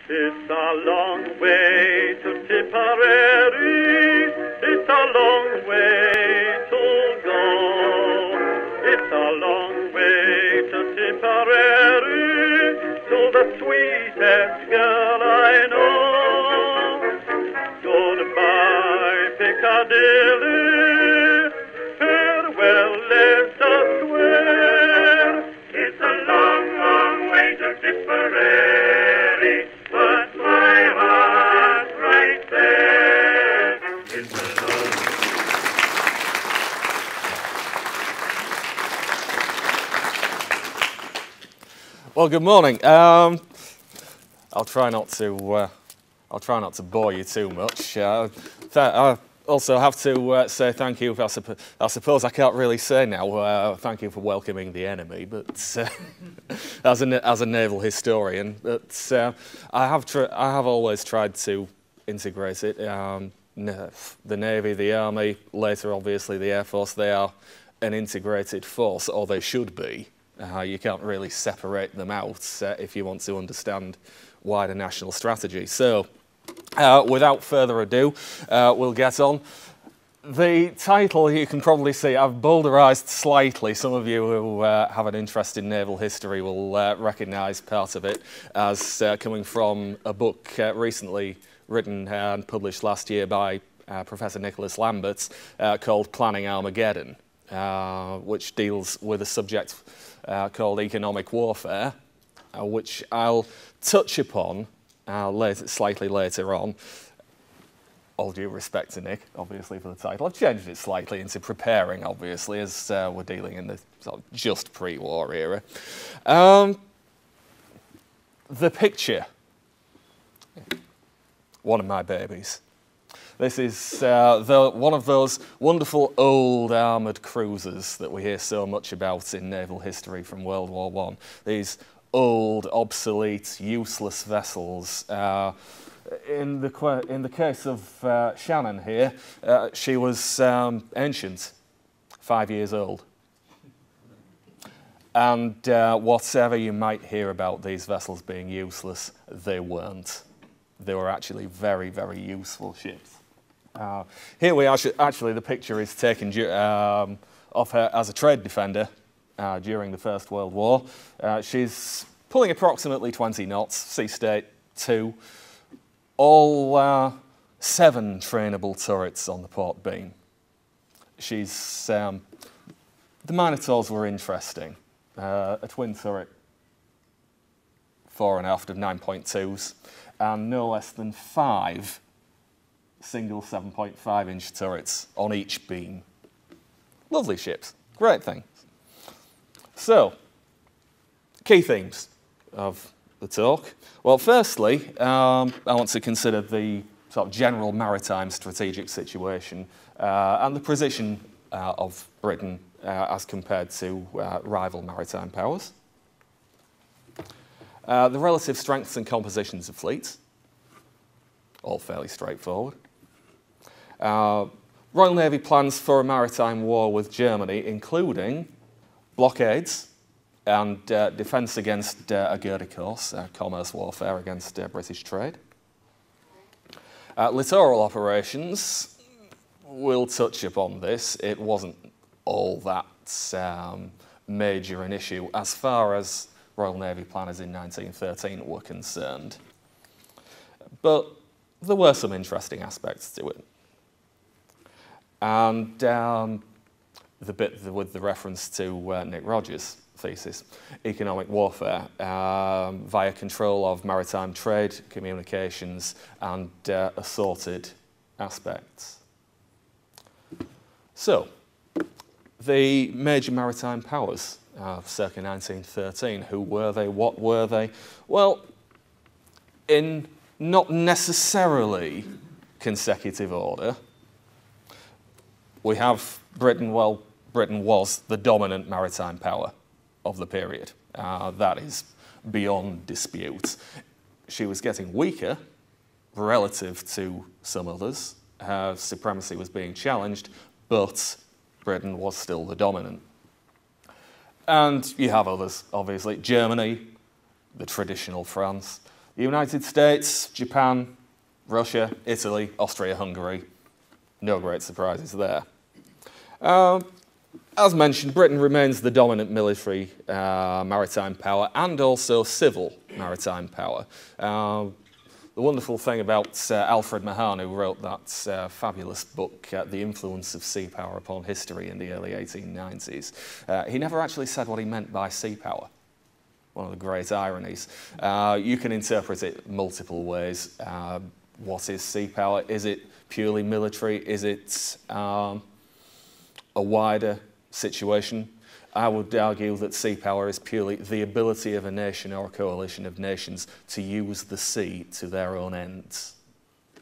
It's a long way to Tipperary, it's a long way to go. It's a long way to Tipperary, to the sweetest girl I know. Goodbye, Piccadilly, farewell, Leicester Square. It's a long, long way to Tipperary, but my heart's right there. It's a long. Well, good morning. I'll try not to bore you too much. I also have to say thank you. I suppose I can't really say now. Thank you for welcoming the enemy, but as a naval historian, but I have always tried to integrate it. The Navy, the Army, later obviously the Air Force. They are an integrated force, or they should be. You can't really separate them out if you want to understand wider national strategy. So, without further ado, we'll get on. The title, you can probably see, I've boulderized slightly. Some of you who have an interest in naval history will recognise part of it as coming from a book recently written and published last year by Professor Nicholas Lambert called Planning Armageddon, which deals with a subject called economic warfare, which I'll touch upon slightly later on. All due respect to Nick, obviously, for the title. I've changed it slightly into preparing, obviously, as we're dealing in the sort of just pre-war era. The picture, one of my babies. This is one of those wonderful old armoured cruisers that we hear so much about in naval history from World War I. These old, obsolete, useless vessels. In the case of Shannon here, she was ancient, 5 years old. And whatever you might hear about these vessels being useless, they weren't. They were actually very, very useful ships. Here we are, actually the picture is taken of her as a trade defender during the First World War. She's pulling approximately 20 knots, sea state 2, all 7 trainable turrets on the port beam. The Minotaurs were interesting. A twin turret, fore and aft of 9.2s, and no less than 5 single 7.5-inch turrets on each beam. Lovely ships, great things. So, key themes of the talk. Well, firstly, I want to consider the sort of general maritime strategic situation and the position of Britain as compared to rival maritime powers. The relative strengths and compositions of fleets, all fairly straightforward. Royal Navy plans for a maritime war with Germany, including blockades and defence against a Garda course, commerce warfare against British trade. Littoral operations, we'll touch upon this. It wasn't all that major an issue as far as Royal Navy planners in 1913 were concerned. But there were some interesting aspects to it. And the bit with the reference to Nick Rogers' thesis, economic warfare via control of maritime trade, communications, and assorted aspects. So, the major maritime powers, circa 1913, who were they, what were they? Well, in not necessarily consecutive order, we have Britain. Well, Britain was the dominant maritime power of the period. That is beyond dispute. She was getting weaker relative to some others. Her supremacy was being challenged, but Britain was still the dominant. And you have others, obviously. Germany, the traditional France, United States, Japan, Russia, Italy, Austria-Hungary. No great surprises there. As mentioned, Britain remains the dominant military maritime power and also civil maritime power. The wonderful thing about Alfred Mahan, who wrote that fabulous book, The Influence of Sea Power Upon History in the early 1890s, he never actually said what he meant by sea power. One of the great ironies. You can interpret it multiple ways. What is sea power? Is it purely military? Is it a wider situation? I would argue that sea power is purely the ability of a nation or a coalition of nations to use the sea to their own ends.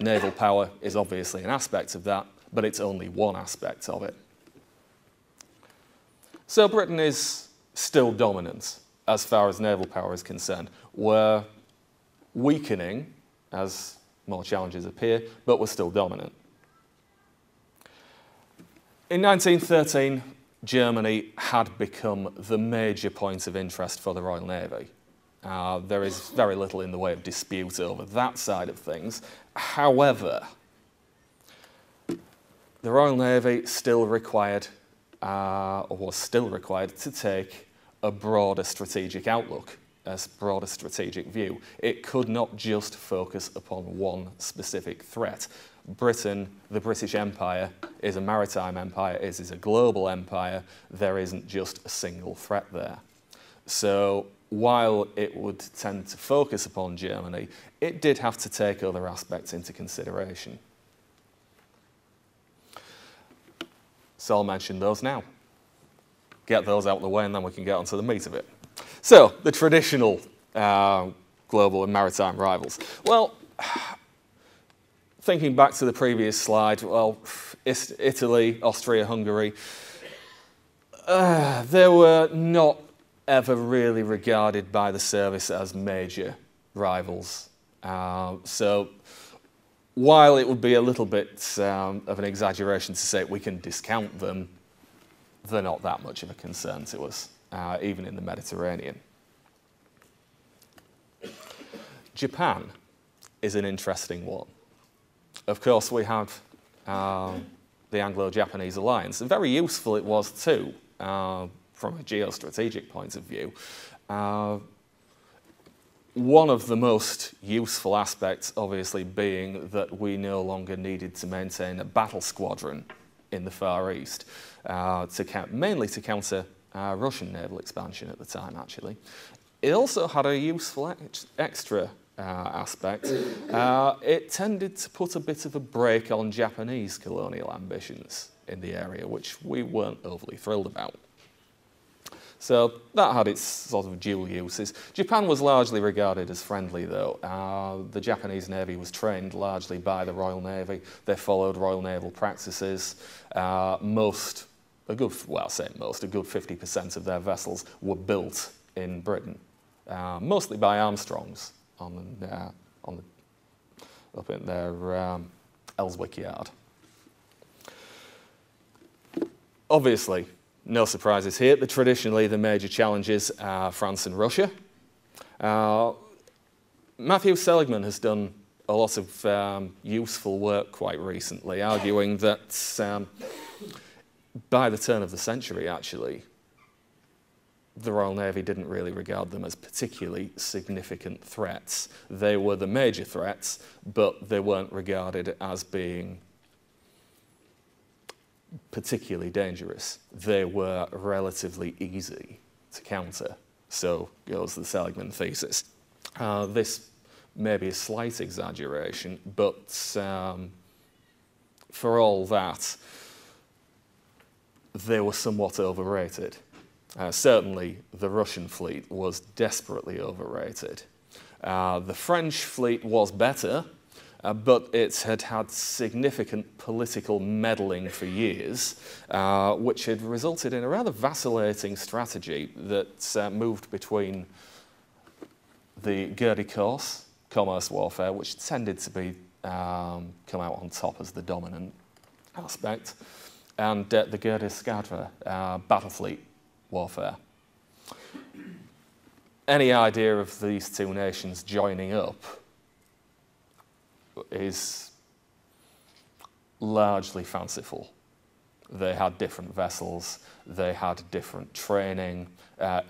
Naval power is obviously an aspect of that, but it's only one aspect of it. So Britain is still dominant as far as naval power is concerned. We're weakening as more challenges appear, but we're still dominant. In 1913, Germany had become the major point of interest for the Royal Navy. There is very little in the way of dispute over that side of things. However, the Royal Navy still required, or was still required, to take a broader strategic outlook, a broader strategic view. It could not just focus upon one specific threat. Britain, the British Empire, is a maritime empire, is a global empire. There isn't just a single threat there. So while it would tend to focus upon Germany, it did have to take other aspects into consideration. So I'll mention those now. Get those out of the way and then we can get onto the meat of it. So, the traditional global and maritime rivals. Well, thinking back to the previous slide, well, Italy, Austria-Hungary, they were not ever really regarded by the service as major rivals. So while it would be a little bit of an exaggeration to say we can discount them, they're not that much of a concern to us, even in the Mediterranean. Japan is an interesting one. Of course, we have the Anglo-Japanese alliance, and very useful it was too, from a geostrategic point of view. One of the most useful aspects, obviously, being that we no longer needed to maintain a battle squadron in the Far East, mainly to counter Russian naval expansion at the time, actually. It also had a useful extra aspect. It tended to put a bit of a brake on Japanese colonial ambitions in the area, which we weren't overly thrilled about. So that had its sort of dual uses. Japan was largely regarded as friendly, though. The Japanese Navy was trained largely by the Royal Navy. They followed Royal Naval practices. A good 50% of their vessels were built in Britain, mostly by Armstrongs up in their Ellswick yard. Obviously, no surprises here. Traditionally, the major challenges are France and Russia. Matthew Seligmann has done a lot of useful work quite recently, arguing that by the turn of the century, actually, the Royal Navy didn't really regard them as particularly significant threats. They were the major threats, but they weren't regarded as being particularly dangerous. They were relatively easy to counter. So goes the Seligmann thesis. This may be a slight exaggeration, but for all that, they were somewhat overrated. Certainly, the Russian fleet was desperately overrated. The French fleet was better, but it had had significant political meddling for years, which had resulted in a rather vacillating strategy that moved between the Gerde course, commerce warfare, which tended to be come out on top as the dominant aspect, and the Gerde Eskadre, Battlefleet warfare. any idea of these two nations joining up is largely fanciful. They had different vessels, they had different training,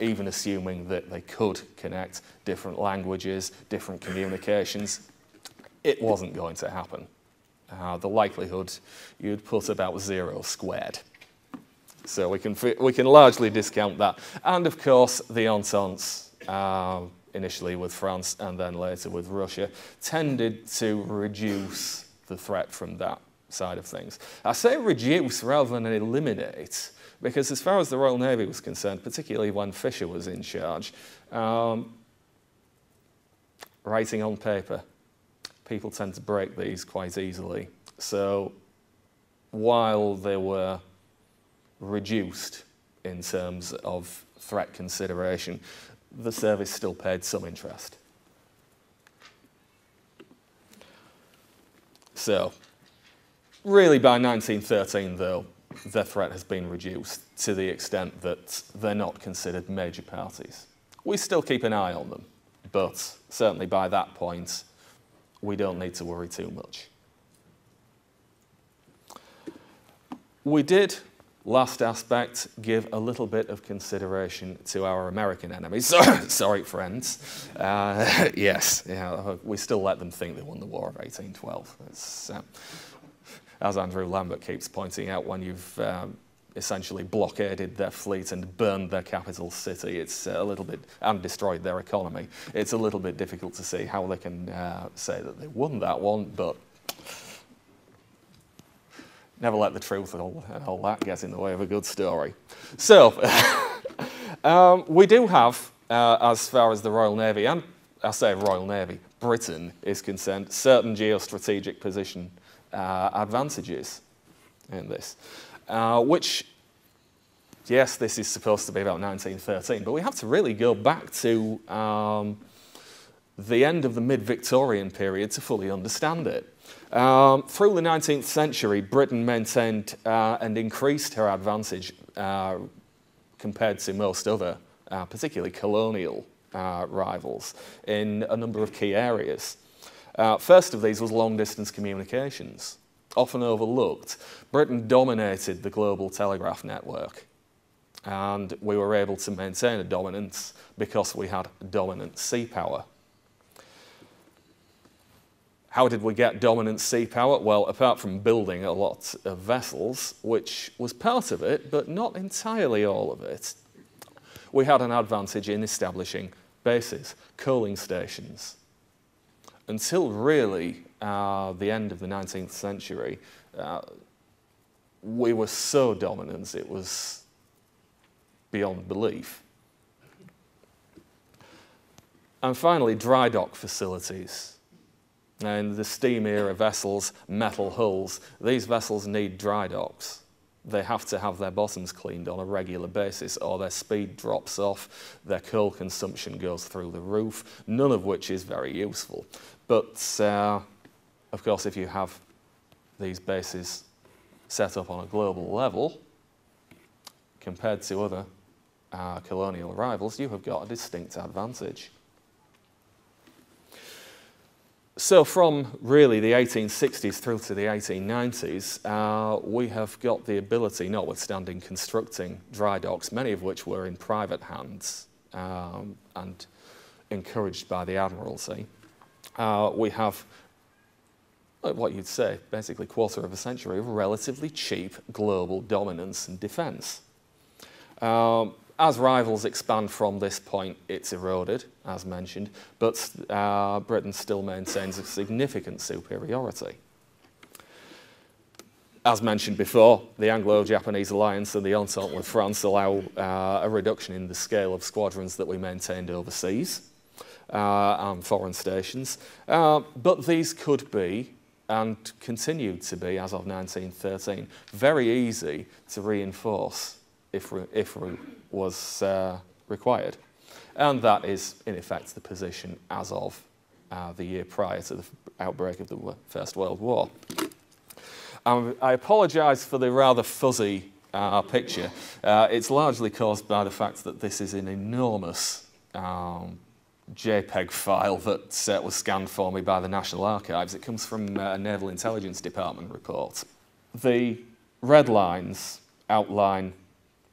even assuming that they could connect different languages, different communications, it wasn't going to happen. The likelihood you'd put about 0 squared. So we can largely discount that. And of course, the Entente, initially with France and then later with Russia, tended to reduce the threat from that side of things. I say reduce rather than eliminate, because as far as the Royal Navy was concerned, particularly when Fisher was in charge, writing on paper, people tend to break these quite easily. So while they were reduced in terms of threat consideration, the service still paid some interest. So, really by 1913 though, their threat has been reduced to the extent that they're not considered major parties. We still keep an eye on them, but certainly by that point, we don't need to worry too much. We did, last aspect, give a little bit of consideration to our American enemies. Sorry, friends. Yes, yeah, we still let them think they won the War of 1812. It's, as Andrew Lambert keeps pointing out, when you've essentially blockaded their fleet and burned their capital city, it's a little bit, and destroyed their economy, it's a little bit difficult to see how they can say that they won that one, but never let the truth and all that get in the way of a good story. So, we do have, as far as the Royal Navy, and I say Royal Navy, Britain is concerned, certain geostrategic position advantages in this, which, yes, this is supposed to be about 1913, but we have to really go back to the end of the mid-Victorian period to fully understand it. Through the 19th century, Britain maintained and increased her advantage compared to most other, particularly colonial rivals, in a number of key areas. First of these was long-distance communications. Often overlooked, Britain dominated the global telegraph network, and we were able to maintain a dominance because we had dominant sea power. How did we get dominant sea power? Well, apart from building a lot of vessels, which was part of it, but not entirely all of it, we had an advantage in establishing bases, coaling stations. Until really the end of the 19th century, we were so dominant it was beyond belief. And finally, dry dock facilities. And the steam era vessels, metal hulls, these vessels need dry docks. They have to have their bottoms cleaned on a regular basis or their speed drops off, their coal consumption goes through the roof, none of which is very useful. But, of course, if you have these bases set up on a global level, compared to other colonial rivals, you have got a distinct advantage. So from really the 1860s through to the 1890s, we have got the ability, notwithstanding constructing dry docks, many of which were in private hands and encouraged by the Admiralty. We have, what you'd say, basically a quarter of a century of relatively cheap global dominance and defence. As rivals expand from this point, it's eroded, as mentioned, but Britain still maintains a significant superiority. As mentioned before, the Anglo-Japanese alliance and the Entente with France allow a reduction in the scale of squadrons that we maintained overseas and foreign stations, but these could be, and continued to be as of 1913, very easy to reinforce if was required. And that is, in effect, the position as of the year prior to the outbreak of the First World War. I apologise for the rather fuzzy picture. It's largely caused by the fact that this is an enormous JPEG file that was scanned for me by the National Archives. It comes from a Naval Intelligence Department report. The red lines outline,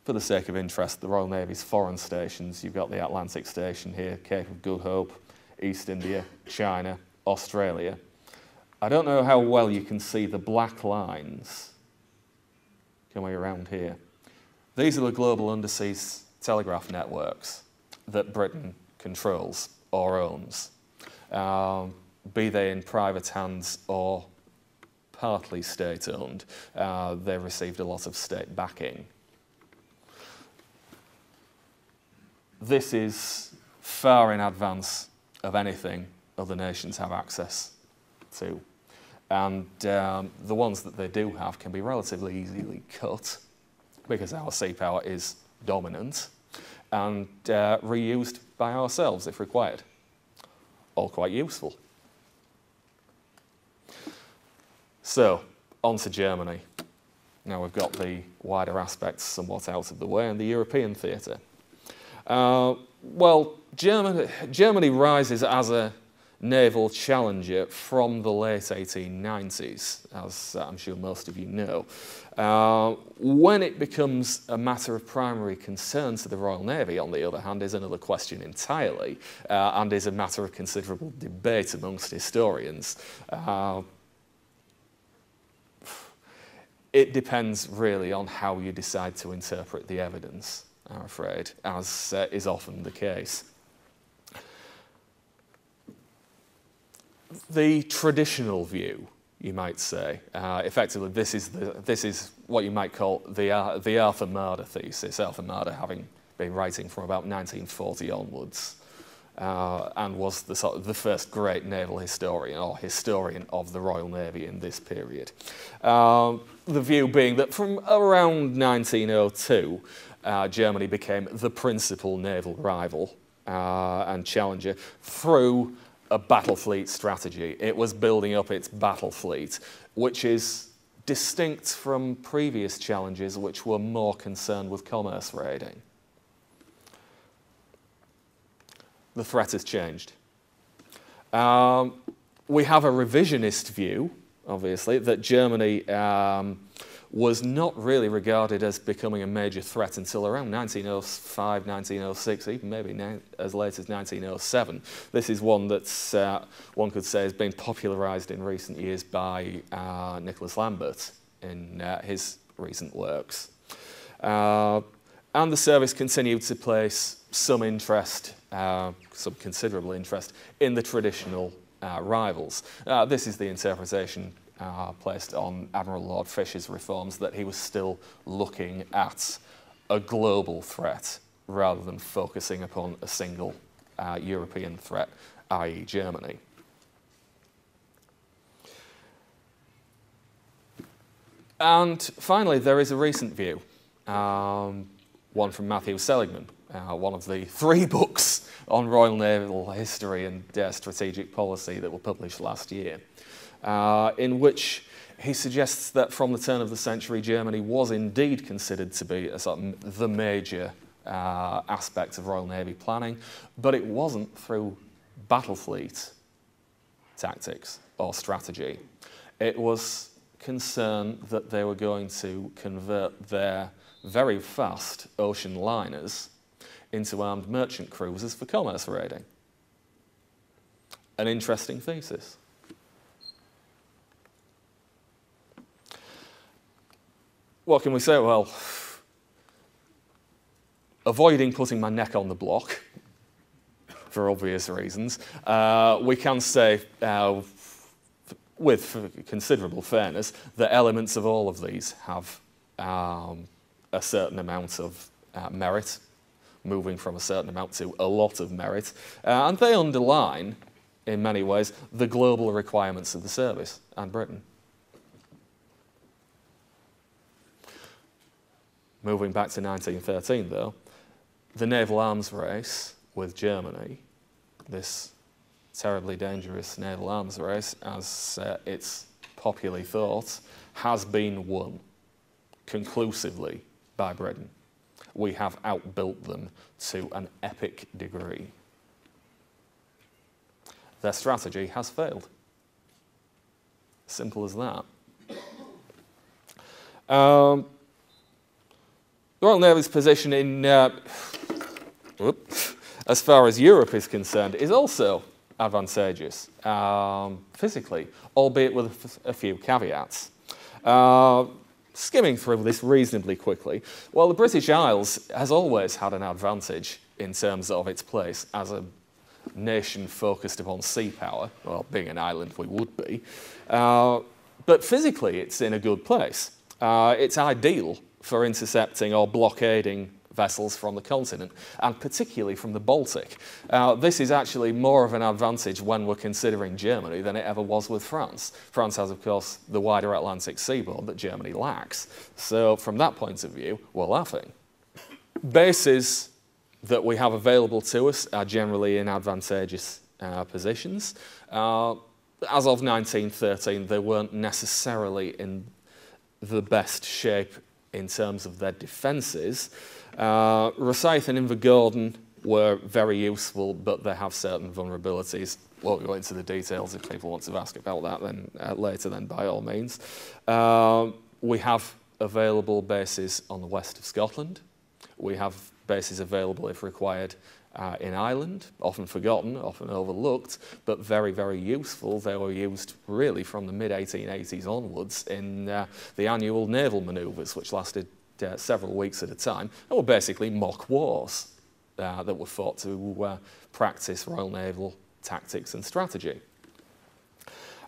for the sake of interest, the Royal Navy's foreign stations. You've got the Atlantic Station here, Cape of Good Hope, East India, China, Australia. I don't know how well you can see the black lines coming around here. These are the global undersea telegraph networks that Britain controls or owns, be they in private hands or partly state-owned. They received a lot of state backing. This is far in advance of anything other nations have access to. And the ones that they do have can be relatively easily cut because our sea power is dominant and reused by ourselves if required. All quite useful. So, on to Germany. Now we've got the wider aspects somewhat out of the way and the European theatre. Well, Germany rises as a naval challenger from the late 1890s, as I'm sure most of you know. When it becomes a matter of primary concern to the Royal Navy, on the other hand, is another question entirely, and is a matter of considerable debate amongst historians. It depends really on how you decide to interpret the evidence, I'm afraid, as is often the case. The traditional view, you might say, effectively this is what you might call the Arthur Marder thesis, Arthur Marder having been writing from about 1940 onwards, and was the first great naval historian, or historian of the Royal Navy in this period. The view being that from around 1902, Germany became the principal naval rival and challenger through a battle fleet strategy. It was building up its battle fleet, which is distinct from previous challenges which were more concerned with commerce raiding. The threat has changed. We have a revisionist view, obviously, that Germany was not really regarded as becoming a major threat until around 1905, 1906, even maybe as late as 1907. This is one that one could say has been popularised in recent years by Nicholas Lambert in his recent works. And the service continued to place some interest, some considerable interest, in the traditional rivals. This is the interpretation placed on Admiral Lord Fisher's reforms, that he was still looking at a global threat rather than focusing upon a single European threat, i.e. Germany. And finally, there is a recent view, one from Matthew Seligmann, one of the 3 books on Royal Naval history and strategic policy that were published last year, in which he suggests that from the turn of the century, Germany was indeed considered to be the major aspect of Royal Navy planning, but it wasn't through battle fleet tactics or strategy. It was concern that they were going to convert their very fast ocean liners into armed merchant cruisers for commerce raiding. An interesting thesis. What can we say? Well, avoiding putting my neck on the block, for obvious reasons, we can say, with considerable fairness, that elements of all of these have a certain amount of merit, moving from a certain amount to a lot of merit, and they underline, in many ways, the global requirements of the service and Britain. Moving back to 1913, though, the naval arms race with Germany, this terribly dangerous naval arms race, as it's popularly thought, has been won conclusively by Britain. we have outbuilt them to an epic degree. Their strategy has failed. Simple as that. The Royal Navy's position in, as far as Europe is concerned, is also advantageous physically, albeit with a few caveats. Skimming through this reasonably quickly, well, the British Isles has always had an advantage in terms of its place as a nation focused upon sea power. Well, being an island, we would be. But physically, it's in a good place. It's ideal for intercepting or blockading vessels from the continent, and particularly from the Baltic. This is actually more of an advantage when we're considering Germany than it ever was with France. France has, of course, the wider Atlantic seaboard that Germany lacks. So from that point of view, we're laughing. Bases that we have available to us are generally in advantageous positions. As of 1913, they weren't necessarily in the best shape in terms of their defences. Rosyth and Invergordon were very useful, but they have certain vulnerabilities. Won't go into the details. If people want to ask about that then later, then by all means. We have available bases on the west of Scotland. We have bases available, if required, in Ireland, often forgotten, often overlooked, but very, very useful. They were used really from the mid-1880s onwards in the annual naval manoeuvres, which lasted several weeks at a time, and were basically mock wars that were fought to practice Royal Naval tactics and strategy.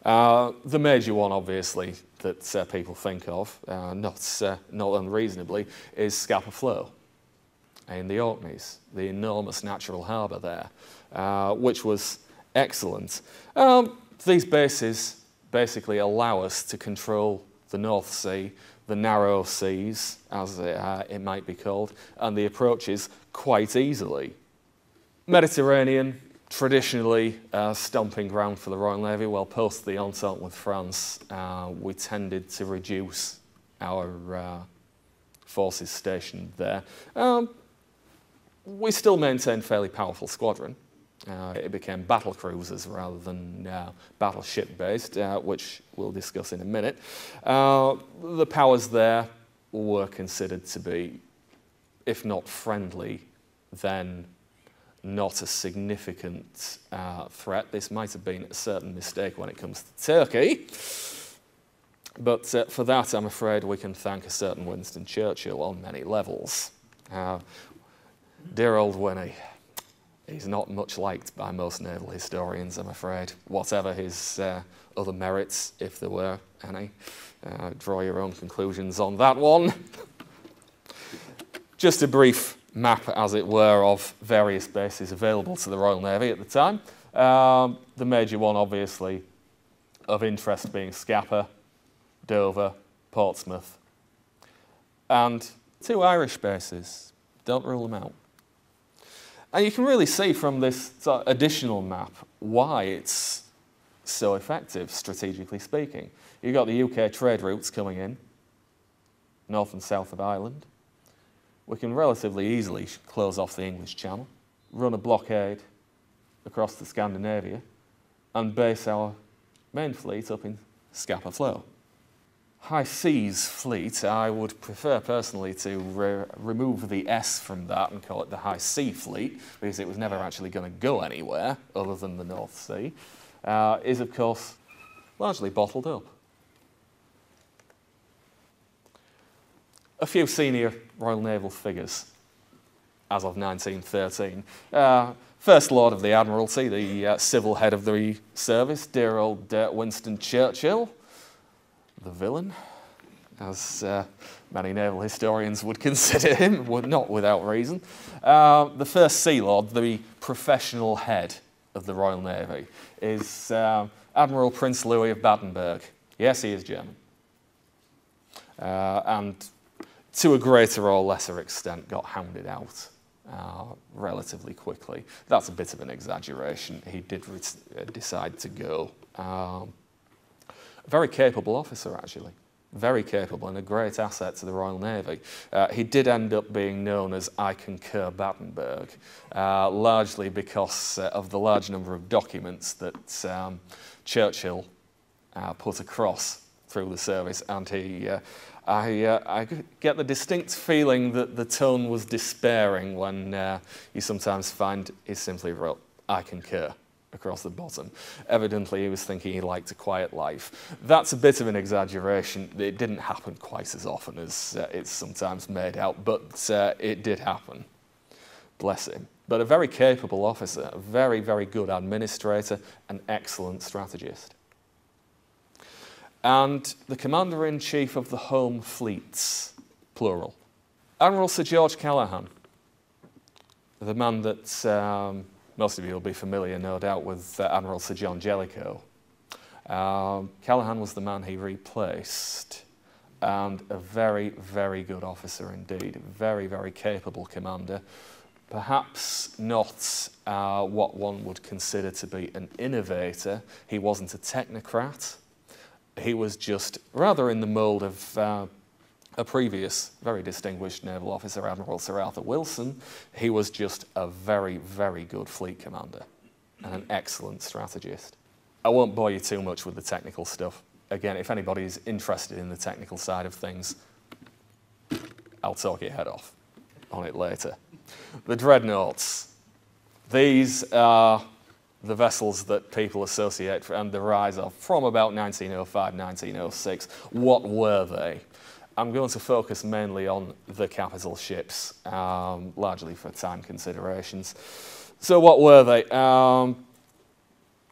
The major one, obviously, that people think of, not unreasonably, is Scapa Flow in the Orkneys, the enormous natural harbour there, which was excellent. These bases basically allow us to control the North Sea, the narrow seas, as it might be called, and the approaches quite easily. Mediterranean, traditionally stomping ground for the Royal Navy. Well, post the Entente with France, we tended to reduce our forces stationed there. We still maintained fairly powerful squadron. It became battle cruisers rather than battleship based, which we'll discuss in a minute. The powers there were considered to be, if not friendly, then not a significant threat. This might have been a certain mistake when it comes to Turkey, but for that I'm afraid we can thank a certain Winston Churchill on many levels. Dear old Winnie. He's not much liked by most naval historians, I'm afraid, whatever his other merits, if there were any. Draw your own conclusions on that one. Just a brief map, as it were, of various bases available to the Royal Navy at the time. The major one, obviously, of interest being Scapa, Dover, Portsmouth, and 2 Irish bases. Don't rule them out. And you can really see from this sort of additional map why it's so effective, strategically speaking. You've got the UK trade routes coming in, north and south of Ireland. We can relatively easily close off the English Channel, run a blockade across to Scandinavia, and base our main fleet up in Scapa Flow. High Seas Fleet, I would prefer personally to remove the S from that and call it the High Sea Fleet, because it was never actually going to go anywhere other than the North Sea, is of course largely bottled up. A few senior Royal Naval figures as of 1913. First Lord of the Admiralty, the civil head of the service, dear old Winston Churchill, the villain, as many naval historians would consider him, not without reason. The first Sea Lord, the professional head of the Royal Navy, is Admiral Prince Louis of Battenberg. Yes, he is German. And to a greater or lesser extent got hounded out relatively quickly. That's a bit of an exaggeration. He did decide to go. A very capable officer, actually. very capable and a great asset to the Royal Navy. He did end up being known as I concur Battenberg, largely because of the large number of documents that Churchill put across through the service, and I get the distinct feeling that the tone was despairing when you sometimes find he simply wrote I concur across the bottom. Evidently he was thinking he liked a quiet life. That's a bit of an exaggeration. It didn't happen quite as often as it's sometimes made out, but it did happen. Bless him. But a very capable officer, a very, very good administrator, an excellent strategist. And the Commander-in-Chief of the Home Fleets, plural. Admiral Sir George Callahan, the man that most of you will be familiar, no doubt, with Admiral Sir John Jellicoe. Callahan was the man he replaced, and a very, very good officer indeed. Very, very capable commander. Perhaps not what one would consider to be an innovator. He wasn't a technocrat. He was just rather in the mould of a previous very distinguished naval officer, Admiral Sir Arthur Wilson. He was just a very, very good fleet commander and an excellent strategist. I won't bore you too much with the technical stuff. Again, if anybody's interested in the technical side of things, I'll talk your head off on it later. The Dreadnoughts. These are the vessels that people associate and the rise of from about 1905, 1906. What were they? I'm going to focus mainly on the capital ships, largely for time considerations. So what were they?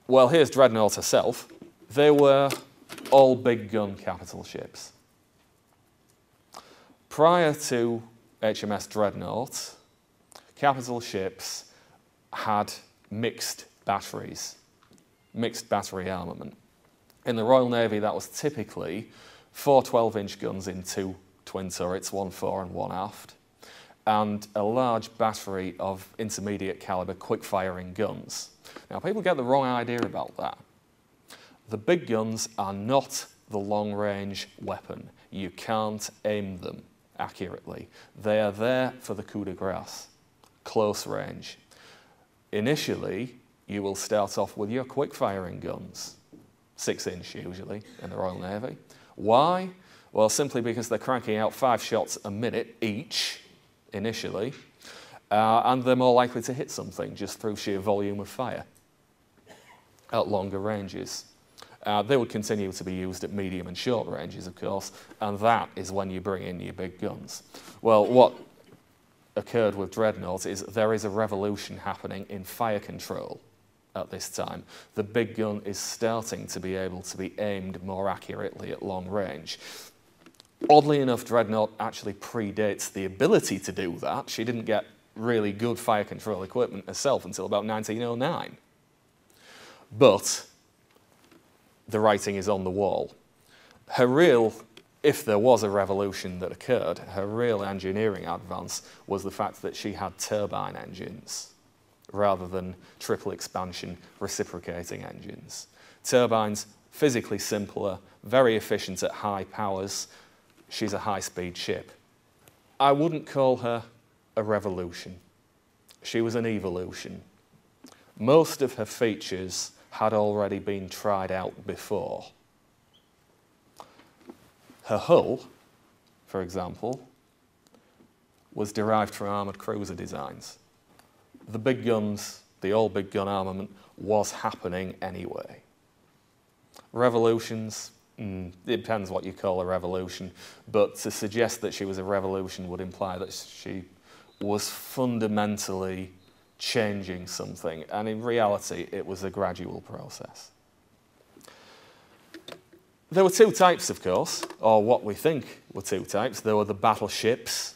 Well, here's Dreadnought herself. They were all big gun capital ships. Prior to HMS Dreadnought, capital ships had mixed batteries, mixed battery armament. In the Royal Navy, that was typically 4 12-inch guns in 2 twin turrets, 1 fore and 1 aft, and a large battery of intermediate caliber quick-firing guns. Now, people get the wrong idea about that. The big guns are not the long-range weapon. You can't aim them accurately. They are there for the coup de grace, close range. Initially, you will start off with your quick-firing guns, 6-inch usually in the Royal Navy. Why? Well, simply because they're cranking out 5 shots a minute each, initially, and they're more likely to hit something just through sheer volume of fire at longer ranges. They would continue to be used at medium and short ranges, of course, and that is when you bring in your big guns. Well, what occurred with Dreadnought is there is a revolution happening in fire control at this time. The big gun is starting to be able to be aimed more accurately at long range. Oddly enough, Dreadnought actually predates the ability to do that. She didn't get really good fire control equipment herself until about 1909. But the writing is on the wall. Her real, if there was a revolution that occurred, her real engineering advance was the fact that she had turbine engines rather than triple expansion reciprocating engines. Turbines, physically simpler, very efficient at high powers. She's a high-speed ship. I wouldn't call her a revolution. She was an evolution. Most of her features had already been tried out before. Her hull, for example, was derived from armoured cruiser designs. The big guns, the all big gun armament, was happening anyway. Revolutions, it depends what you call a revolution, but to suggest that she was a revolution would imply that she was fundamentally changing something, and in reality it was a gradual process. There were 2 types, of course, or what we think were 2 types. There were the battleships,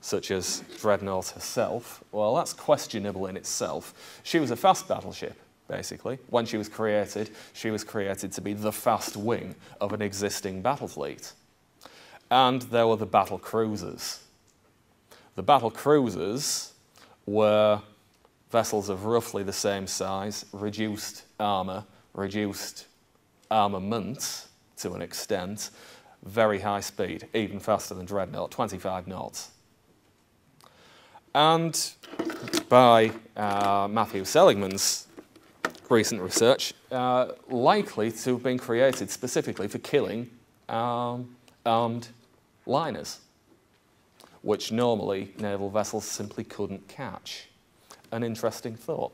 such as Dreadnought herself. Well, that's questionable in itself. She was a fast battleship, basically. When she was created to be the fast wing of an existing battle fleet. And there were the battle cruisers. The battle cruisers were vessels of roughly the same size, reduced armour, reduced armament to an extent, very high speed, even faster than Dreadnought, 25 knots. And by Matthew Seligmann's recent research, likely to have been created specifically for killing armed liners, which normally naval vessels simply couldn't catch. An interesting thought.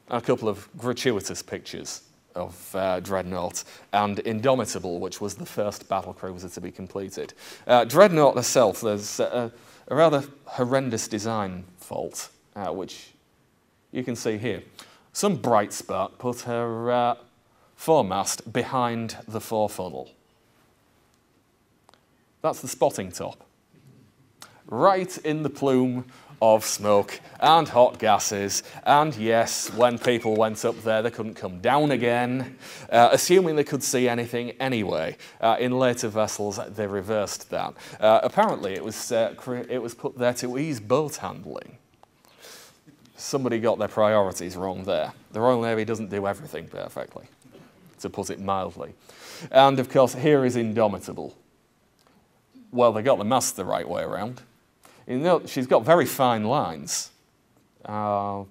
A couple of gratuitous pictures of Dreadnought and Indomitable, which was the first battlecruiser to be completed. Dreadnought herself, there's a rather horrendous design fault, which you can see here. Some bright spark put her foremast behind the forefunnel. That's the spotting top. Right in the plume of smoke and hot gases, and yes, when people went up there, they couldn't come down again, assuming they could see anything anyway. In later vessels, they reversed that. Apparently, it was put there to ease boat handling. Somebody got their priorities wrong there. The Royal Navy doesn't do everything perfectly, to put it mildly. And of course, here is Indomitable. Well, they got the mast the right way around. You know, she's got very fine lines. The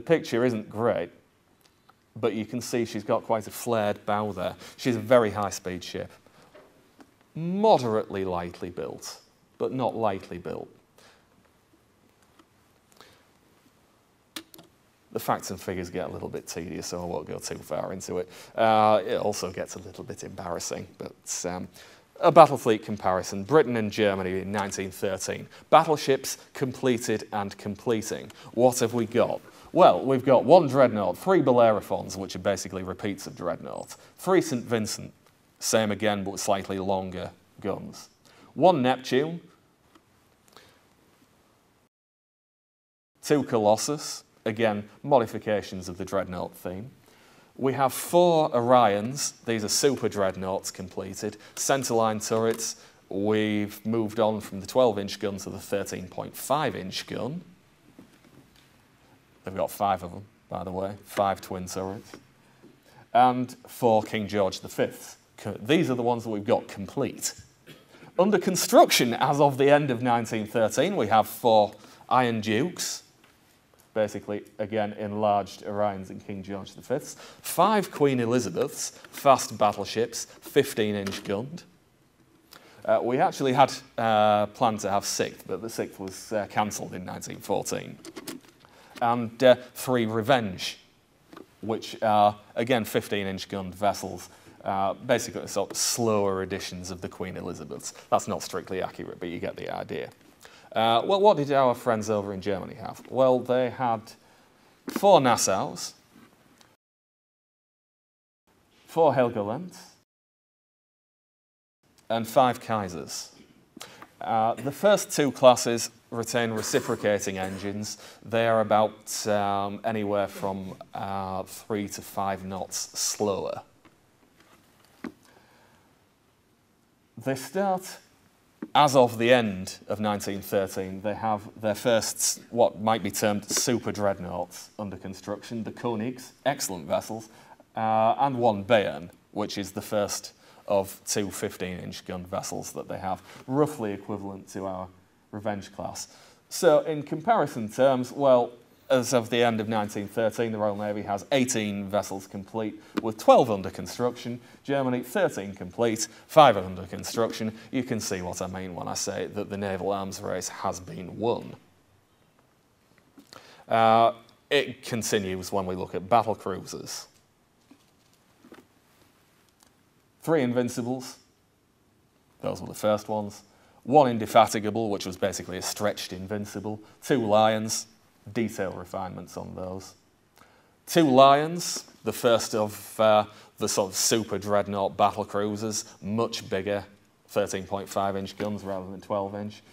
picture isn't great, but you can see she's got quite a flared bow there. She's a very high-speed ship. Moderately lightly built, but not lightly built. The facts and figures get a little bit tedious, so I won't go too far into it. It also gets a little bit embarrassing, but a Battlefleet comparison, Britain and Germany in 1913. Battleships completed and completing. What have we got? Well, we've got 1 Dreadnought, 3 Bellerophons, which are basically repeats of Dreadnought, 3 St. Vincent, same again but with slightly longer guns, 1 Neptune, 2 Colossus, again modifications of the Dreadnought theme. We have 4 Orions, these are super Dreadnoughts completed, centerline turrets. We've moved on from the 12-inch gun to the 13.5-inch gun. They've got 5 of them, by the way, 5 twin turrets. And 4 King George V. These are the ones that we've got complete. Under construction, as of the end of 1913, we have 4 Iron Dukes, basically, again, enlarged Orions and King George V. 5 Queen Elizabeths, fast battleships, 15-inch gunned. We actually had planned to have 6th, but the 6th was cancelled in 1914. And 3 Revenge, which are, again, 15-inch gunned vessels, basically sort of slower editions of the Queen Elizabeths. That's not strictly accurate, but you get the idea. Well, what did our friends over in Germany have? Well, they had 4 Nassaus, 4 Helgolands, and 5 Kaisers. The first 2 classes retain reciprocating engines. They are about anywhere from 3 to 5 knots slower. They start, as of the end of 1913, they have their first, what might be termed super dreadnoughts under construction, the Königs, excellent vessels, and 1 Bayern, which is the first of 2 15-inch gun vessels that they have, roughly equivalent to our Revenge class. So in comparison terms, well, as of the end of 1913, the Royal Navy has 18 vessels complete, with 12 under construction. Germany, 13 complete, 5 under construction. You can see what I mean when I say that the naval arms race has been won. It continues when we look at battle cruisers. 3 Invincibles, those were the first ones. 1 Indefatigable, which was basically a stretched Invincible. 2 Lions, detail refinements on those. 2 Lions, the first of the sort of super dreadnought battle cruisers, much bigger, 13.5-inch guns rather than 12-inch.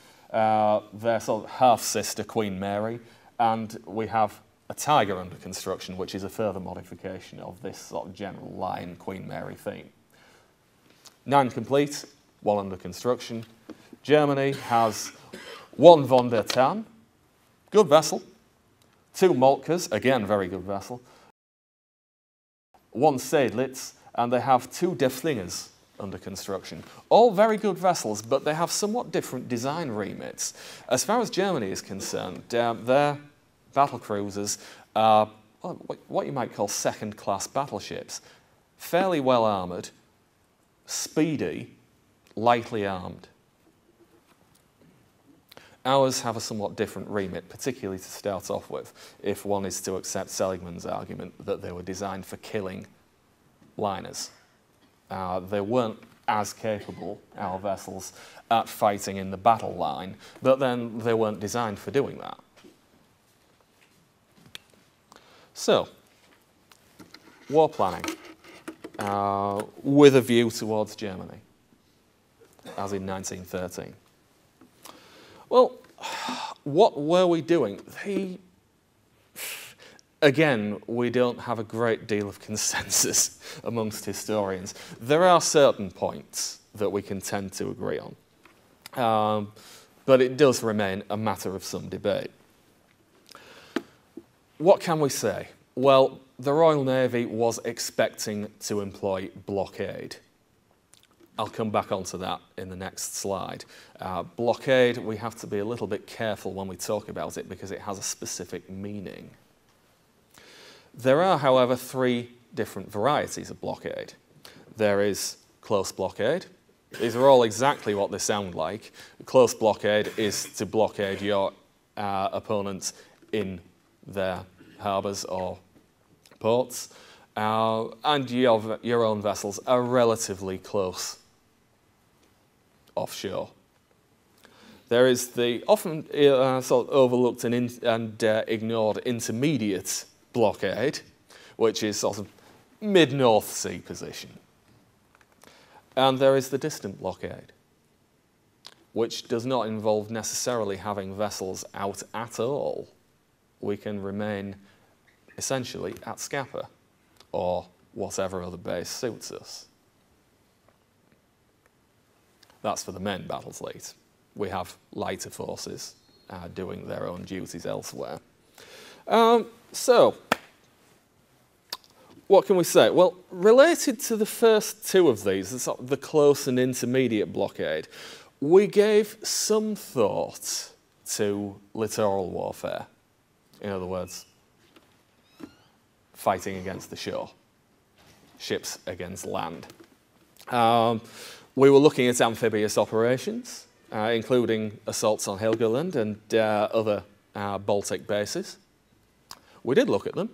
Their sort of half-sister, Queen Mary, and we have a Tiger under construction, which is a further modification of this sort of general line Queen Mary theme. 9 complete, 1 under construction. Germany has 1 Von der Tann, good vessel. 2 Moltkes, again very good vessel. 1 Seydlitz, and they have 2 De Flingers under construction. All very good vessels, but they have somewhat different design remits. As far as Germany is concerned, their battle cruisers are what you might call second-class battleships. Fairly well armoured, speedy, lightly armed. Ours have a somewhat different remit, particularly to start off with, if one is to accept Seligmann's argument that they were designed for killing liners. They weren't as capable, our vessels, at fighting in the battle line, but then they weren't designed for doing that. So, war planning, with a view towards Germany, as in 1913. Well, what were we doing? Again, we don't have a great deal of consensus amongst historians. There are certain points that we can tend to agree on, but it does remain a matter of some debate. What can we say? Well, the Royal Navy was expecting to employ blockade. I'll come back onto that in the next slide. Blockade, we have to be a little bit careful when we talk about it because it has a specific meaning. There are, however, 3 different varieties of blockade. There is close blockade. These are all exactly what they sound like. Close blockade is to blockade your opponents in their harbours or ports, and your own vessels are relatively close offshore. There is the often sort of overlooked and ignored intermediate blockade, which is sort of mid-North Sea position. And there is the distant blockade, which does not involve necessarily having vessels out at all. We can remain essentially at Scapa or whatever other base suits us. That's for the main battle fleet. We have lighter forces doing their own duties elsewhere. So, what can we say? Well, related to the first 2 of these, the close and intermediate blockade, we gave some thought to littoral warfare. In other words, fighting against the shore, ships against land. We were looking at amphibious operations, including assaults on Helgoland and other Baltic bases. We did look at them.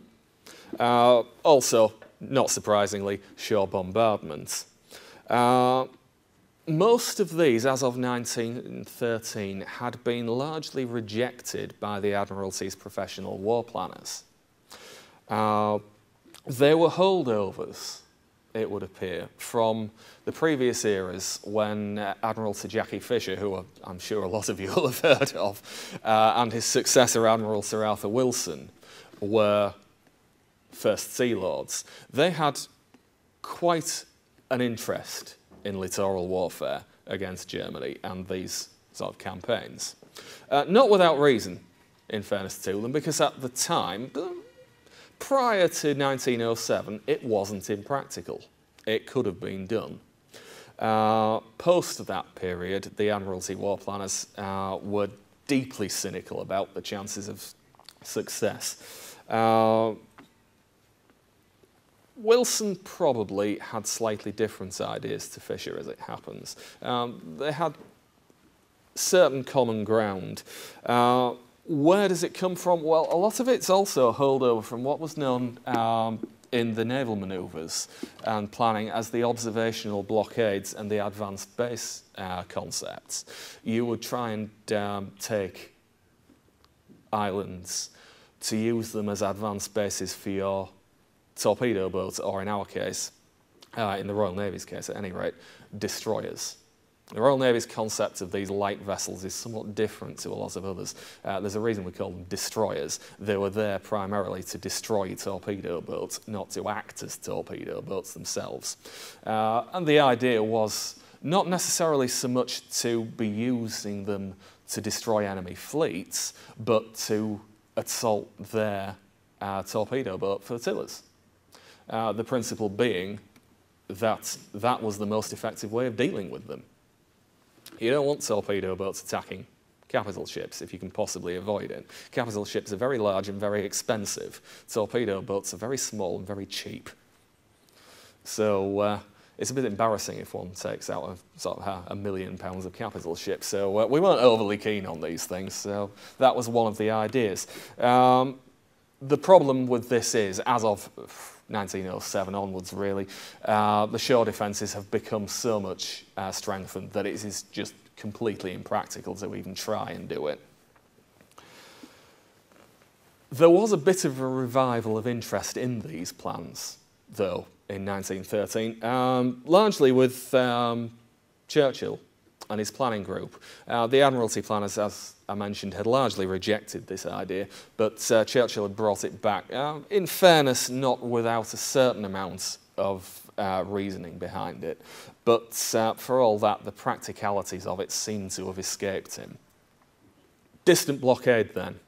Also, not surprisingly, shore bombardments. Most of these, as of 1913, had been largely rejected by the Admiralty's professional war planners. They were holdovers, it would appear, from the previous eras when Admiral Sir Jackie Fisher, who I'm sure a lot of you will have heard of, and his successor Admiral Sir Arthur Wilson were First Sea Lords. They had quite an interest in littoral warfare against Germany and these sort of campaigns. Not without reason, in fairness to them, because at the time, prior to 1907, it wasn't impractical. It could have been done. Post that period, the Admiralty war planners were deeply cynical about the chances of success. Wilson probably had slightly different ideas to Fisher, as it happens. They had certain common ground. Where does it come from? Well, a lot of it's also a holdover from what was known in the naval manoeuvres and planning as the observational blockades and the advanced base concepts. You would try and take islands to use them as advanced bases for your torpedo boats, or in our case, in the Royal Navy's case at any rate, destroyers. The Royal Navy's concept of these light vessels is somewhat different to a lot of others. There's a reason we call them destroyers. They were there primarily to destroy torpedo boats, not to act as torpedo boats themselves. And the idea was not necessarily so much to be using them to destroy enemy fleets, but to assault their torpedo boat flotillas. The principle being that that was the most effective way of dealing with them. You don't want torpedo boats attacking capital ships if you can possibly avoid it. Capital ships are very large and very expensive. Torpedo boats are very small and very cheap. So it's a bit embarrassing if one takes out sort of £1 million of capital ships. So we weren't overly keen on these things, so that was one of the ideas. The problem with this is, as of 1907 onwards really, the shore defences have become so much strengthened that it is just completely impractical to even try and do it. There was a bit of a revival of interest in these plans, though, in 1913, largely with Churchill and his planning group. The Admiralty planners, as I mentioned, had largely rejected this idea, but Churchill had brought it back. In fairness, not without a certain amount of reasoning behind it, but for all that, the practicalities of it seem to have escaped him. Distant blockade, then,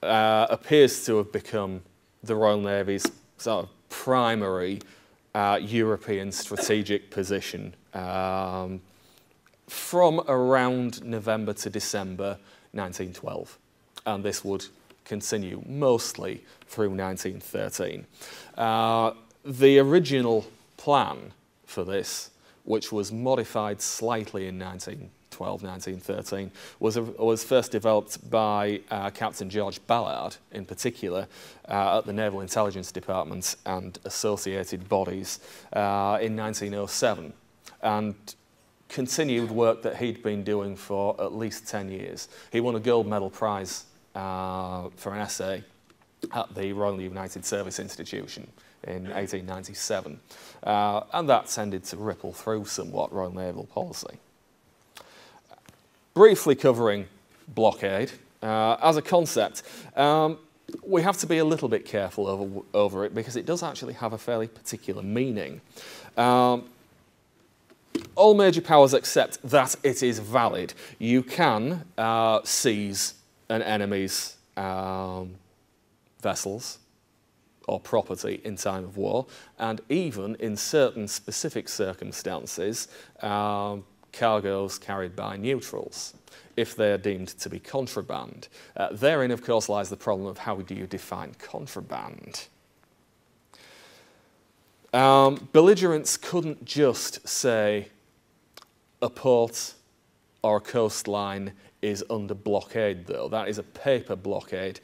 appears to have become the Royal Navy's sort of primary European strategic position from around November to December 1912, and this would continue mostly through 1913. The original plan for this, which was modified slightly in 1912-1913, was first developed by Captain George Ballard, in particular, at the Naval Intelligence Department and associated bodies in 1907, and continued work that he'd been doing for at least 10 years. He won a gold medal prize for an essay at the Royal United Service Institution in 1897, and that tended to ripple through somewhat Royal Naval policy. Briefly covering blockade, as a concept, we have to be a little bit careful over it because it does actually have a fairly particular meaning. All major powers accept that it is valid. You can seize an enemy's vessels or property in time of war, and even in certain specific circumstances, cargoes carried by neutrals, if they are deemed to be contraband. Therein, of course, lies the problem of how do you define contraband. Belligerents couldn't just say a port or a coastline is under blockade, though. That is a paper blockade.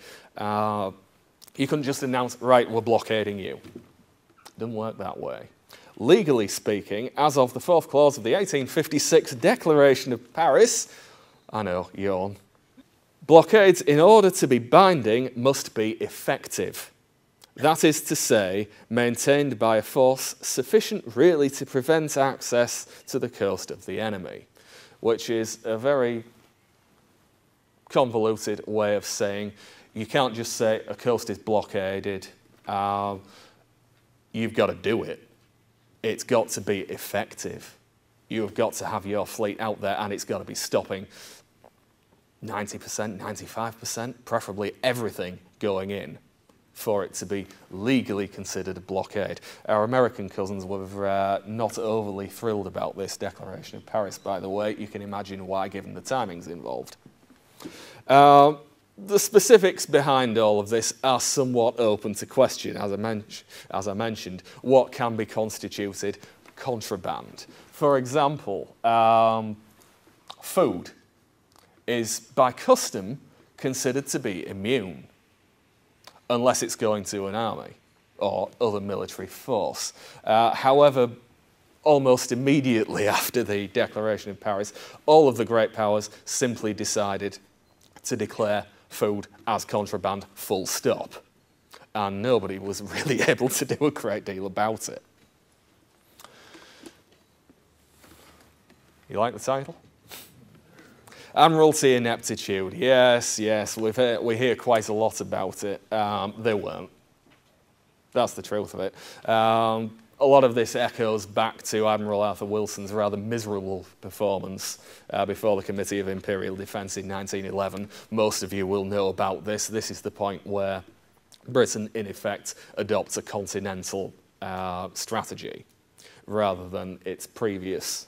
You couldn't just announce, right, we're blockading you. It doesn't work that way. Legally speaking, as of the 4th clause of the 1856 Declaration of Paris, I know, yawn, blockades, in order to be binding, must be effective. That is to say, maintained by a force sufficient really to prevent access to the coast of the enemy, which is a very convoluted way of saying you can't just say a coast is blockaded, you've got to do it. It's got to be effective. You've got to have your fleet out there and it's got to be stopping 90%, 95%, preferably everything going in for it to be legally considered a blockade. Our American cousins were not overly thrilled about this Declaration of Paris, by the way. You can imagine why, given the timings involved. The specifics behind all of this are somewhat open to question. As I mentioned, what can be constituted contraband? For example, food is by custom considered to be immune, unless it's going to an army or other military force. However, almost immediately after the Declaration of Paris, all of the great powers simply decided to declare food as contraband, full stop. And nobody was really able to do a great deal about it. You like the title? Admiralty Inaptitude. Yes, we hear quite a lot about it. They weren't. That's the truth of it. A lot of this echoes back to Admiral Arthur Wilson's rather miserable performance before the Committee of Imperial Defence in 1911. Most of you will know about this. This is the point where Britain, in effect, adopts a continental strategy rather than its previous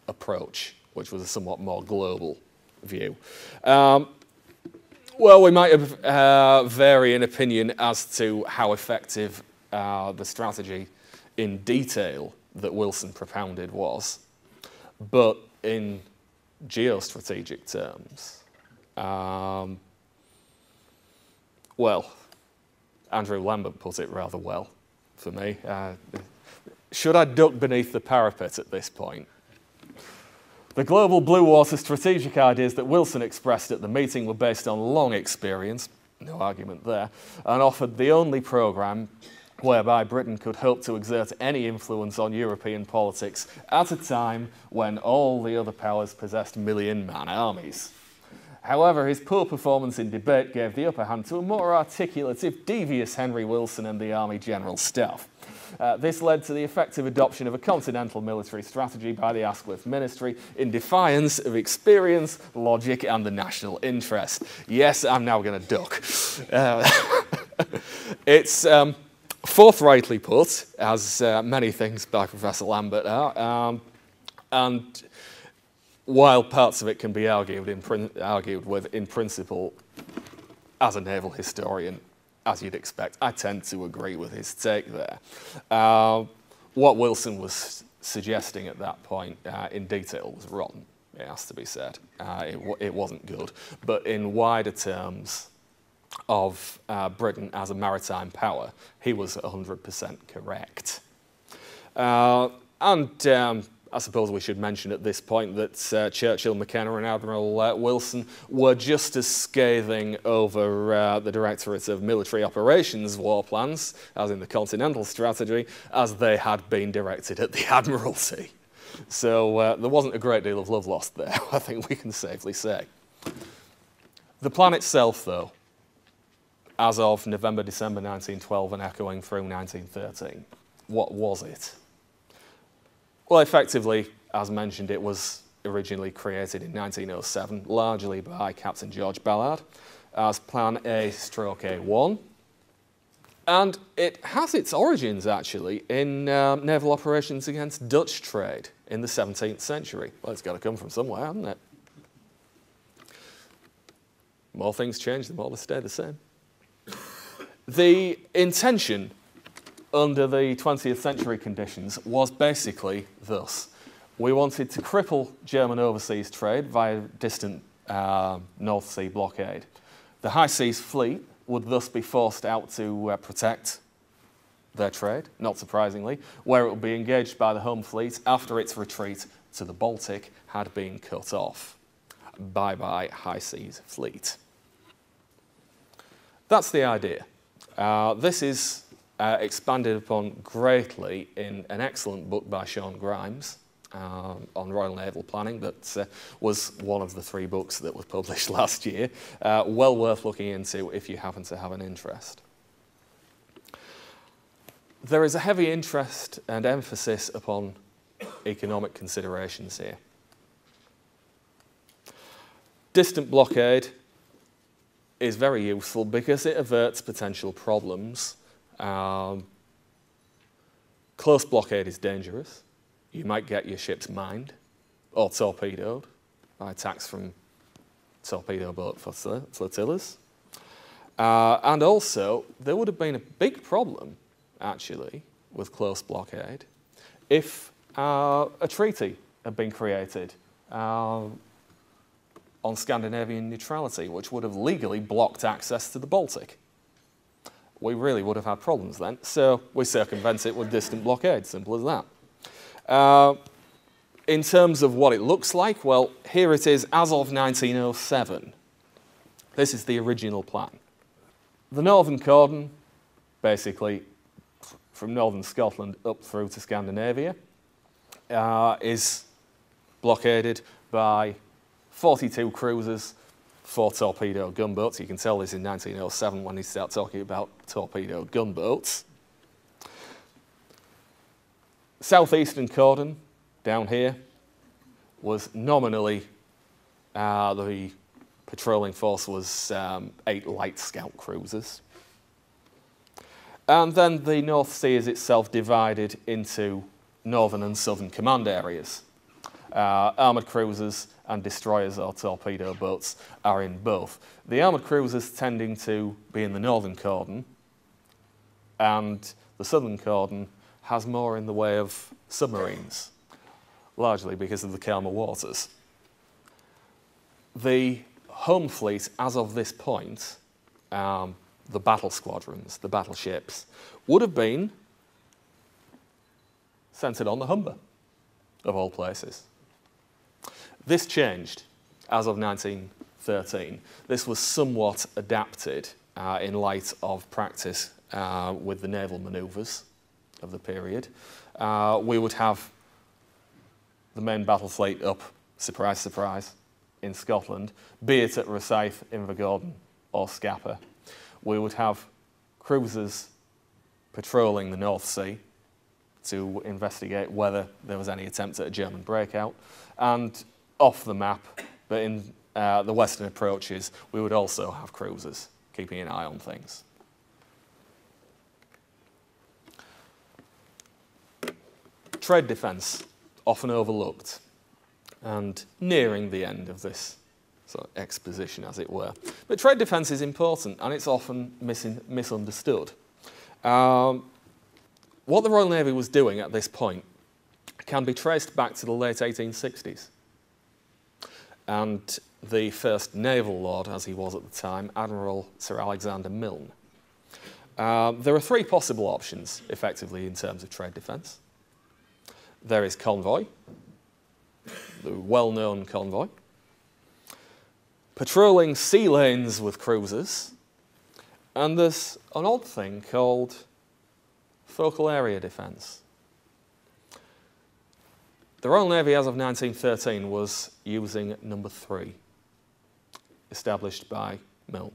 approach, which was a somewhat more global view. Well, we might vary in opinion as to how effective the strategy in detail that Wilson propounded was, but in geostrategic terms, well, Andrew Lambert put it rather well for me. Should I duck beneath the parapet at this point? The global Bluewater strategic ideas that Wilson expressed at the meeting were based on long experience, no argument there, and offered the only programme whereby Britain could hope to exert any influence on European politics at a time when all the other powers possessed million-man armies. However, his poor performance in debate gave the upper hand to a more articulate, if devious, Henry Wilson and the Army General Staff. This led to the effective adoption of a continental military strategy by the Asquith Ministry in defiance of experience, logic and the national interest. Yes, I'm now going to duck. It's forthrightly put, as many things by Professor Lambert are, and while parts of it can be argued with in principle, as a naval historian, as you'd expect, I tend to agree with his take there. What Wilson was suggesting at that point in detail was rotten, it has to be said. It wasn't good. But in wider terms of Britain as a maritime power, he was 100% correct. I suppose we should mention at this point that Churchill, McKenna and Admiral Wilson were just as scathing over the Directorate of Military Operations war plans, as in the Continental Strategy, as they had been directed at the Admiralty. So there wasn't a great deal of love lost there, I think we can safely say. The plan itself, though, as of November, December 1912 and echoing through 1913, what was it? Well, effectively, as mentioned, it was originally created in 1907, largely by Captain George Ballard, as Plan A/A1. And it has its origins, actually, in naval operations against Dutch trade in the 17th century. Well, it's got to come from somewhere, hasn't it? More things change, the more they stay the same. The intention under the 20th century conditions was basically thus. We wanted to cripple German overseas trade via distant North Sea blockade. The High Seas Fleet would thus be forced out to protect their trade, not surprisingly, where it would be engaged by the home fleet after its retreat to the Baltic had been cut off. Bye-bye High Seas Fleet. That's the idea. This is expanded upon greatly in an excellent book by Sean Grimes on Royal Naval Planning that was one of the 3 books that was published last year. Well worth looking into if you happen to have an interest. There is a heavy interest and emphasis upon economic considerations here. Distant blockade is very useful because it averts potential problems. Close blockade is dangerous. You might get your ships mined or torpedoed by attacks from torpedo boat flotillas. And also, there would have been a big problem, actually, with close blockade if a treaty had been created on Scandinavian neutrality, which would have legally blocked access to the Baltic. We really would have had problems then, so we circumvent it with distant blockade, simple as that. In terms of what it looks like, well, here it is as of 1907. This is the original plan. The Northern Cordon, basically from northern Scotland up through to Scandinavia, is blockaded by 42 cruisers, 4 torpedo gunboats. You can tell this in 1907 when you start talking about torpedo gunboats. Southeastern Cordon, down here, was nominally the patrolling force was 8 light scout cruisers. And then the North Sea is itself divided into northern and southern command areas. Armoured cruisers and destroyers or torpedo boats are in both. The armoured cruisers tending to be in the northern cordon, and the southern cordon has more in the way of submarines, largely because of the calmer waters. The home fleet, as of this point, the battle squadrons, the battleships, would have been centred on the Humber, of all places. This changed as of 1913. This was somewhat adapted in light of practice with the naval manoeuvres of the period. We would have the main battle fleet up, surprise, surprise, in Scotland, be it at Rosyth, Invergordon or Scapa. We would have cruisers patrolling the North Sea to investigate whether there was any attempt at a German breakout. And off the map, but in the western approaches, we would also have cruisers keeping an eye on things. Trade defence, often overlooked, and nearing the end of this sort of exposition, as it were. But trade defence is important, and it's often misunderstood. What the Royal Navy was doing at this point can be traced back to the late 1860s. And the first naval lord, as he was at the time, Admiral Sir Alexander Milne. There are 3 possible options, effectively, in terms of trade defence. There is convoy, the well-known convoy, patrolling sea lanes with cruisers, and there's an odd thing called focal area defence. The Royal Navy, as of 1913, was using number 3, established by Milne.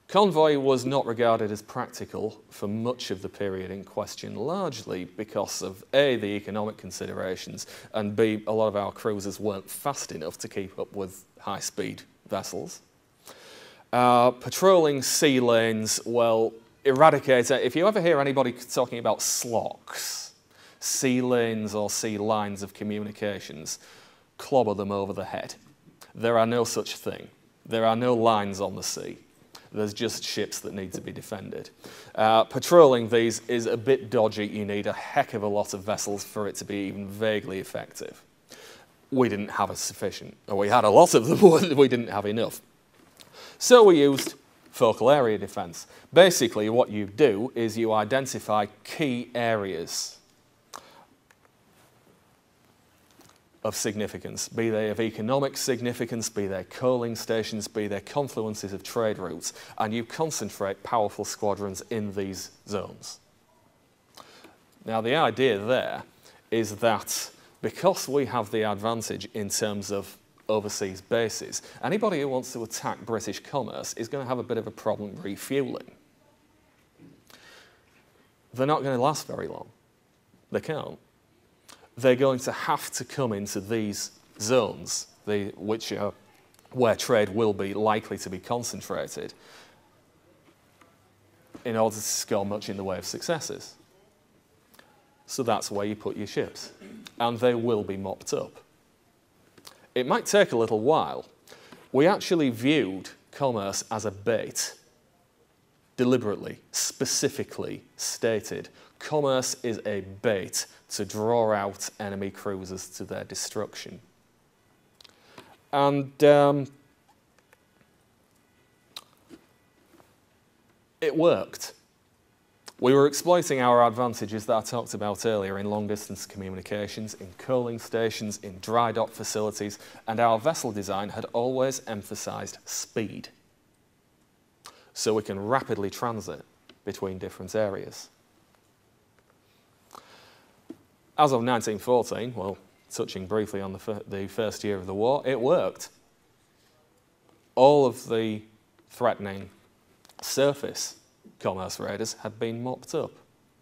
Convoy was not regarded as practical for much of the period in question, largely because of A, the economic considerations, and B, a lot of our cruisers weren't fast enough to keep up with high-speed vessels. Patrolling sea lanes, well, eradicate it. If you ever hear anybody talking about SLOCs, sea lanes or sea lines of communications, clobber them over the head. There are no such thing. There are no lines on the sea. There's just ships that need to be defended. Patrolling these is a bit dodgy. You need a heck of a lot of vessels for it to be even vaguely effective. We didn't have a sufficient, or we had a lot of them, we didn't have enough. So we used focal area defence. Basically, what you do is you identify key areas of significance, be they of economic significance, be they coaling stations, be they confluences of trade routes, and you concentrate powerful squadrons in these zones. Now, the idea there is that because we have the advantage in terms of overseas bases, anybody who wants to attack British commerce is going to have a bit of a problem refuelling. They're not going to last very long. They can't. They're going to have to come into these zones, which are where trade will be likely to be concentrated, in order to score much in the way of successes. So that's where you put your ships, and they will be mopped up. It might take a little while. We actually viewed commerce as a bait, deliberately, specifically stated. Commerce is a bait to draw out enemy cruisers to their destruction. And it worked. We were exploiting our advantages that I talked about earlier in long-distance communications, in coaling stations, in dry dock facilities, and our vessel design had always emphasised speed, so we can rapidly transit between different areas. As of 1914, well, touching briefly on the first year of the war, it worked. All of the threatening surface commerce raiders had been mopped up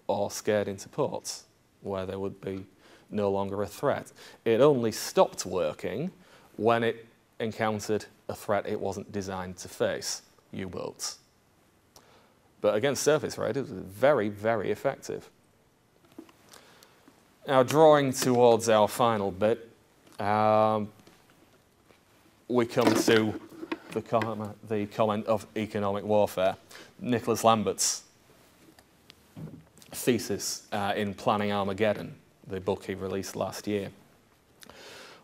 or scared into ports where there would be no longer a threat. It only stopped working when it encountered a threat it wasn't designed to face, U-boats. But against surface raiders, it was very, very effective. Now, drawing towards our final bit, we come to the comment of economic warfare. Nicholas Lambert's thesis in Planning Armageddon, the book he released last year.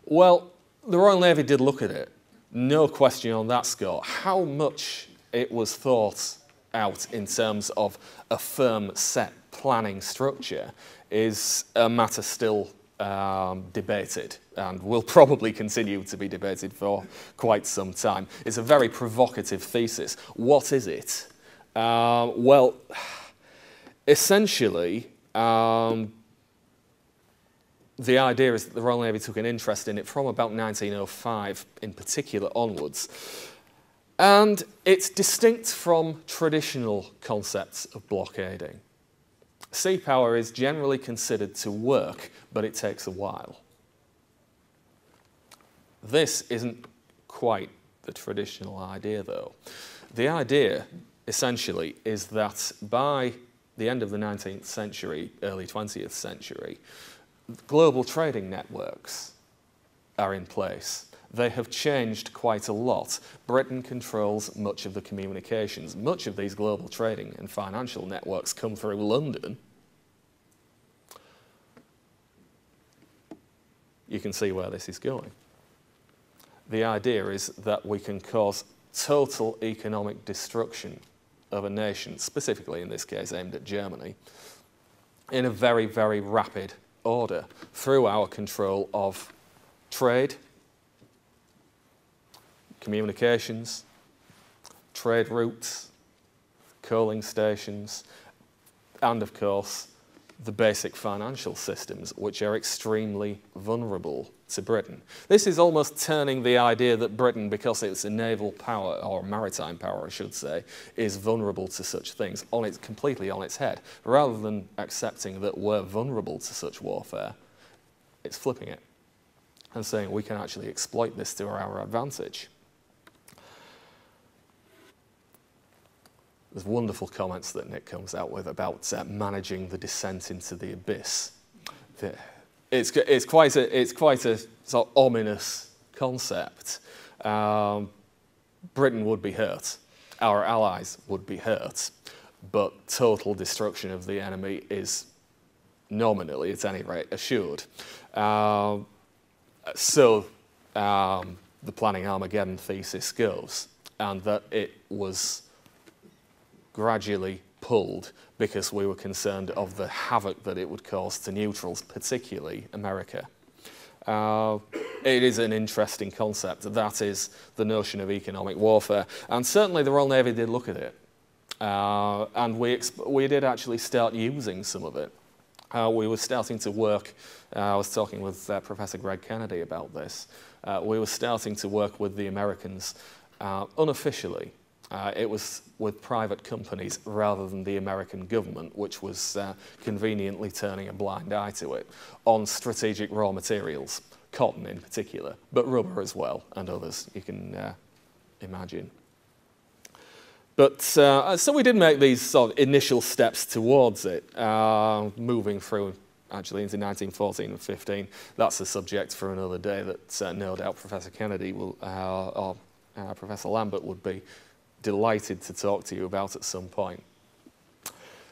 Well, the Royal Navy did look at it. No question on that score. How much it was thought out in terms of a firm set planning structure is a matter still debated, and will probably continue to be debated for quite some time. It's a very provocative thesis. What is it? Well, essentially, the idea is that the Royal Navy took an interest in it from about 1905 in particular onwards. And it's distinct from traditional concepts of blockading. Sea power is generally considered to work, but it takes a while. This isn't quite the traditional idea, though. The idea, essentially, is that by the end of the 19th century, early 20th century, global trading networks are in place. They have changed quite a lot. Britain controls much of the communications. Much of these global trading and financial networks come through London. You can see where this is going. The idea is that we can cause total economic destruction of a nation, specifically in this case aimed at Germany, in a very, very rapid order through our control of trade, communications, trade routes, coaling stations, and of course the basic financial systems, which are extremely vulnerable to Britain. This is almost turning the idea that Britain, because it's a naval power, or maritime power I should say, is vulnerable to such things completely on its head. Rather than accepting that we're vulnerable to such warfare, it's flipping it and saying we can actually exploit this to our advantage. There's wonderful comments that Nick comes out with about managing the descent into the abyss. It's quite a sort of ominous concept. Britain would be hurt, our allies would be hurt, but total destruction of the enemy is nominally, at any rate, assured. The Planning Armageddon thesis goes, and that it was gradually pulled because we were concerned of the havoc that it would cause to neutrals, particularly America. It is an interesting concept. That is the notion of economic warfare. And certainly the Royal Navy did look at it. And we did actually start using some of it. We were starting to work, I was talking with Professor Greg Kennedy about this. We were starting to work with the Americans unofficially. It was with private companies rather than the American government, which was conveniently turning a blind eye to it, on strategic raw materials, cotton in particular, but rubber as well, and others you can imagine. But so we did make these sort of initial steps towards it, moving through actually into 1914 and 15. That's a subject for another day that no doubt Professor Kennedy will, or Professor Lambert would be delighted to talk to you about at some point.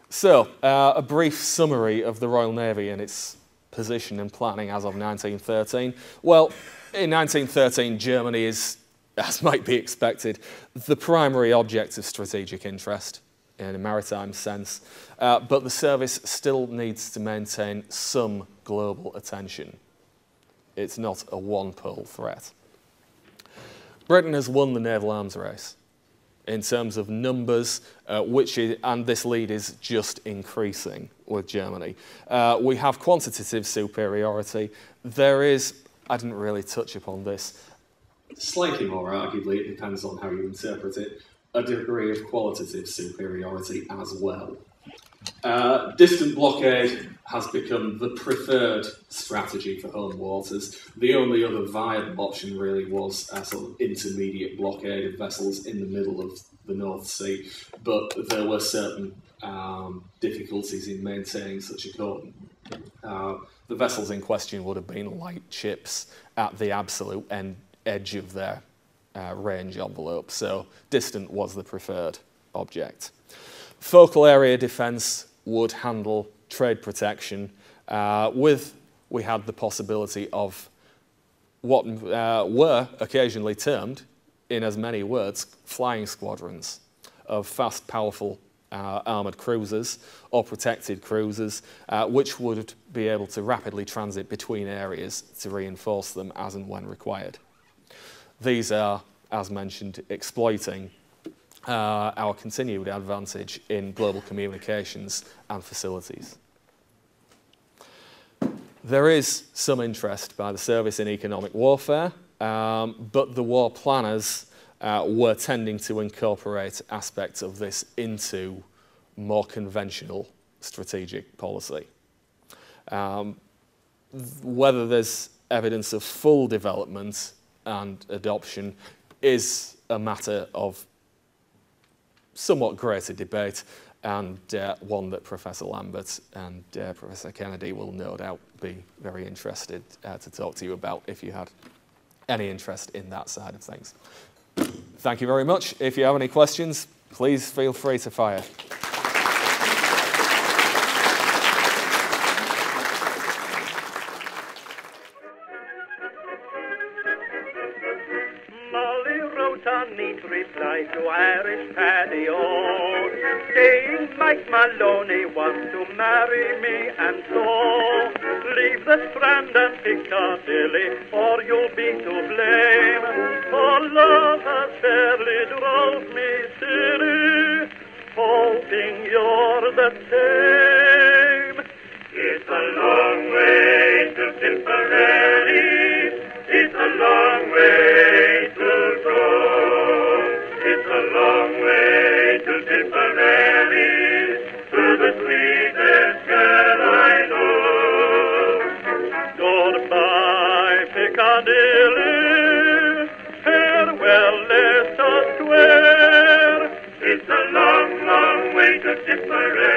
So, a brief summary of the Royal Navy and its position and planning as of 1913. Well, in 1913, Germany is, as might be expected, the primary object of strategic interest in a maritime sense, but the service still needs to maintain some global attention. It's not a one-pole threat. Britain has won the naval arms race in terms of numbers, and this lead is just increasing with Germany. We have quantitative superiority. There is, I didn't really touch upon this, slightly more arguably, it depends on how you interpret it, a degree of qualitative superiority as well. Distant blockade has become the preferred strategy for home waters. The only other viable option really was a sort of intermediate blockade of vessels in the middle of the North Sea, but there were certain difficulties in maintaining such a course. The vessels in question would have been light ships at the absolute edge of their range envelope, so distant was the preferred object. Focal area defence would handle trade protection we had the possibility of what were occasionally termed, in as many words, flying squadrons of fast, powerful armoured cruisers or protected cruisers, which would be able to rapidly transit between areas to reinforce them as and when required. These are, as mentioned, exploiting our continued advantage in global communications and facilities. There is some interest by the service in economic warfare, but the war planners were tending to incorporate aspects of this into more conventional strategic policy. Whether there's evidence of full development and adoption is a matter of somewhat greater debate, and one that Professor Lambert and Professor Kennedy will no doubt be very interested to talk to you about if you had any interest in that side of things. Thank you very much. If you have any questions, please feel free to fire. Molly wrote a neat reply to Irish Paddy O, saying Mike Maloney wants to marry me, and so leave the Strand and Piccadilly, or you'll be to blame. For love has fairly drove me silly, hoping you're the same. It's a long way to Tipperary, it's a long way to go. It's a long way to Tipperary, to the sweetest girl I know. Goodbye, Piccadilly, farewell, Leicester Square. It's a long, long way to Tipperary.